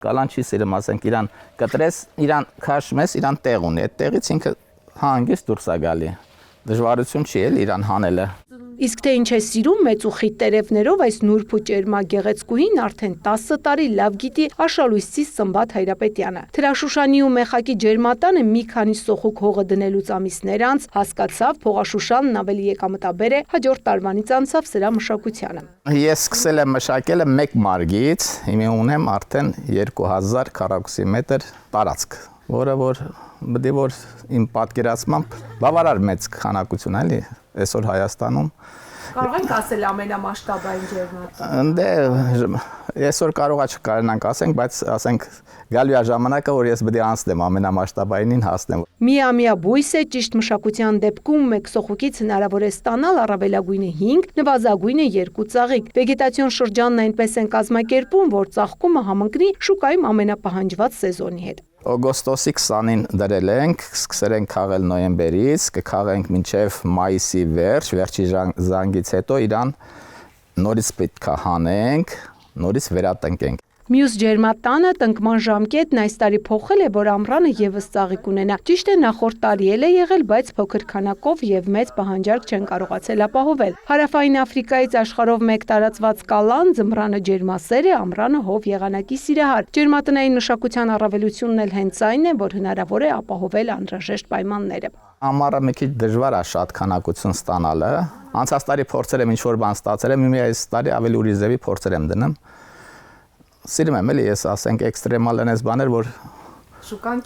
Կալան չի սիրում, ասենք իրան կտրես, իրան քաշում ես, իրան տեղ ունի, այդ տեղից ինքը հանգիստ դուրս է գալի։ Դժվարություն չի էլ իրան հանելը։ Իսկ թե ինչ է սիրում մեծ ու խիտ տերևներով այս նուրբ ու ճերմակ գեղեցկուհին արդեն 10 տարի լավ գիտի Արշալույսցի Սմբատ Հայրապետյանը։ Թրաշուշանի ու մեխակի ջերմատանը մի քանի սոխուկ հողը դնելուց ամիսներ անց հասկացավ Փողաշուշանն ավելի եկամտաբեր է, հաջորդ տարվանից անցավ սրա մշակությանը։ Ես սկսել եմ մշակելը 1 մարգից, հիմա ունեմ արդեն 2000 քառակուսի մետր տարածք, որը որ իմ պատկերացմամբ բավարար մեծ քանակություն է, էլի, այսօր Հայաստանում։ Կարող ենք ասել ամենամասշտաբային ջերմատը։ Դե այսօր կարողա չկարողանանք ասենք, բայց ասենք գալու է ժամանակը, որ ես պետք է անցնեմ ամենամասշտաբայինին հասնեմ։ Միամյա բույս է, ճիշտ մշակության դեպքում մեկ սոխուկից հնարավոր է ստանալ առավելագույնը 5, նվազագույնը 2 ծաղիկ։ Վեգետացիոն շրջանն այնպես են կազմակերպում, որ ծաղկումը համընկնի շուկայում ամենապահանջված սեզոնի հետ։ Օգոստոսի 20-ին դրել ենք, սկսել ենք քաղել նոյեմբերից, կքաղենք մինչև մայիսի վերջի զանգից հետո իրան նորից պետք է հանենք, նորից վերատնկենք։ Մյուս ջերմատանը տնկման ժամկետն այս տարի փոխել է, որ ամռանը եւս ծաղիկ ունենա։ Ճիշտ է, նախորդ տարի էլ է եղել, բայց փոքր քանակով եւ մեծ պահանջարկ չեն կարողացել ապահովել։ Հարավային Աֆրիկայից աշխարհով մեկ տարածված կալան ձմռանը ջերմասեր է, ամռանը հով եղանակի սիրահար։ Ջերմատնային մշակության առավելությունն էլ հենց այն է, որ հնարավոր է ապահովել անհրաժեշտ պայմանները։ Ամառը մի քիչ դժվար է շատ քանակություն ստանալը։ Անցած տարի փորձել եմ ինչ-որ բան ստացել եմ, հիմա այս տարի ավելի ուրիշ ձևի փորձեր եմ դնում։ Սիրում եմ էլի ես ասենք էքստրեմալ են այս բաներ, որ շուկան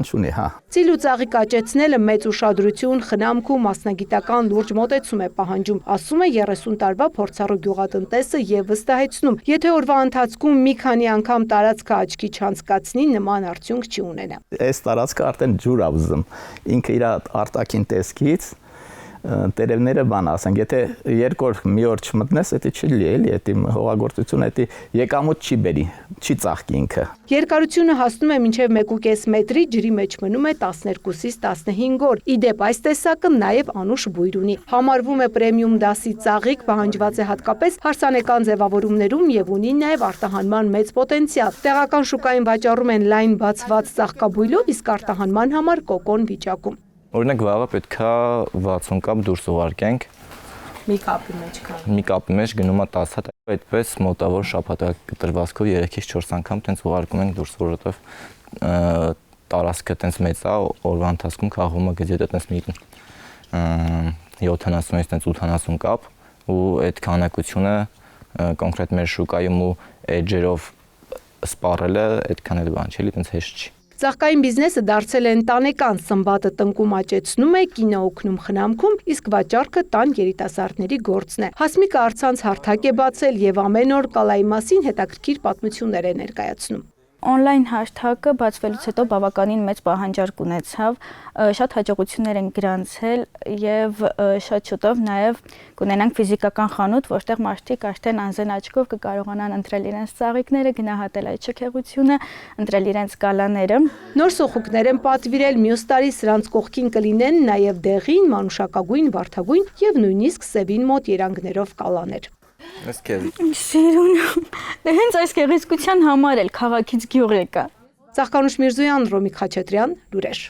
չունի, հա։ Ծիլ ու ծաղիկ աճեցնելը մեծ ուշադրություն, խնամք ու մասնագիտական լուրջ մոտեցում է պահանջում, ասում է 30 տարվա փորձառու գյուղատնտեսը եւ վստահեցնում, եթե օրվա ընթացքում մի քանի անգամ տարածքը աչքի չանցկացնի, նման արդյունք չի ունենա։ Այս տարածքը արդեն ջուր ա ուզում, ինքը իր արտաքին տեսքից տերևները բան ասենք, եթե երկու օր մի օր չմտնես, դա չի լի էլի, դա հողագործությունը դա եկամուտ չի բերի, չի ծաղկի ինքը։ Երկարությունը հասնում է մինչև 1.5 մետրի, ջրի մեջ մնում է 12-ից 15 օր։ Իդեպ այս տեսակը նաև անուշ բույր ունի։ Համարվում է պրեմիում դասի ծաղիկ, պահանջված է հատկապես հարսանեկան ձևավորումներում եւ ունի նաև արտահանման մեծ պոտենցիալ։ Տեղական շուկային վաճառում են լայն բացված ծաղկաբույլով, իսկ արտահանման համար կոկոն վիճակում։ Օրինակ վաղը պետքա 60 կապ դուրս ուղարկենք։ Մի կապի մեջ գնում է 10 հատ, այդպես մոտավոր շաբաթակ տրվածքով 3-ից 4 անգամ տենց ուղարկում ենք դուրս, որովհետև տարածքը տենց մեծ է, օրվա ընթացքում քաղումը գծետ տենց մի 70-ից տենց 80 կապ ու այդ քանակությունը կոնկրետ մեր շուկայում ու էջերով սպառելը այդքան էլ բան չի, էլի տենց հեշտ չի։ Ծաղկային բիզնեսը դարձել է ընտանեկան, Սմբատը տնկում աճեցնում է, կինը օգնում խնամքում, իսկ վաճառքը տան երիտասարդների գործն է։ Հասմիկը առցանց հարթակ է բացել եւ ամեն օր կալայի մասին հետաքրքիր պատմություններ է ներկայացնում։ Օնլայն հաշթակը բացվելուց հետո բավականին մեծ պահանջարկ ունեցավ, շատ հաջողություններ են գրանցել եւ շատ շուտով նաեւ կունենանք ֆիզիկական խանութ, որտեղ մարդիկ արդեն անզեն աչքով կկարողանան ընտրել իրենց ծաղիկները, գնահատել այդ շքեղությունը, ընտրել իրենց կալաները։ Նոր սոխուկներ են պատվիրել, մյուս տարի սրանց կողքին կլինեն նաեւ դեղին, մանուշակագույն, վարդագույն եւ նույնիսկ սևին մոտ երանգներով կալաներ։ Ես քեզ սիրուն։ Դե հենց այս գեղեցկության համար էլ քաղաքից գյուղ եկա։ Ծաղկանուշ Միրզոյան, Ռոմիկ Խաչատրյան, Լուրեր։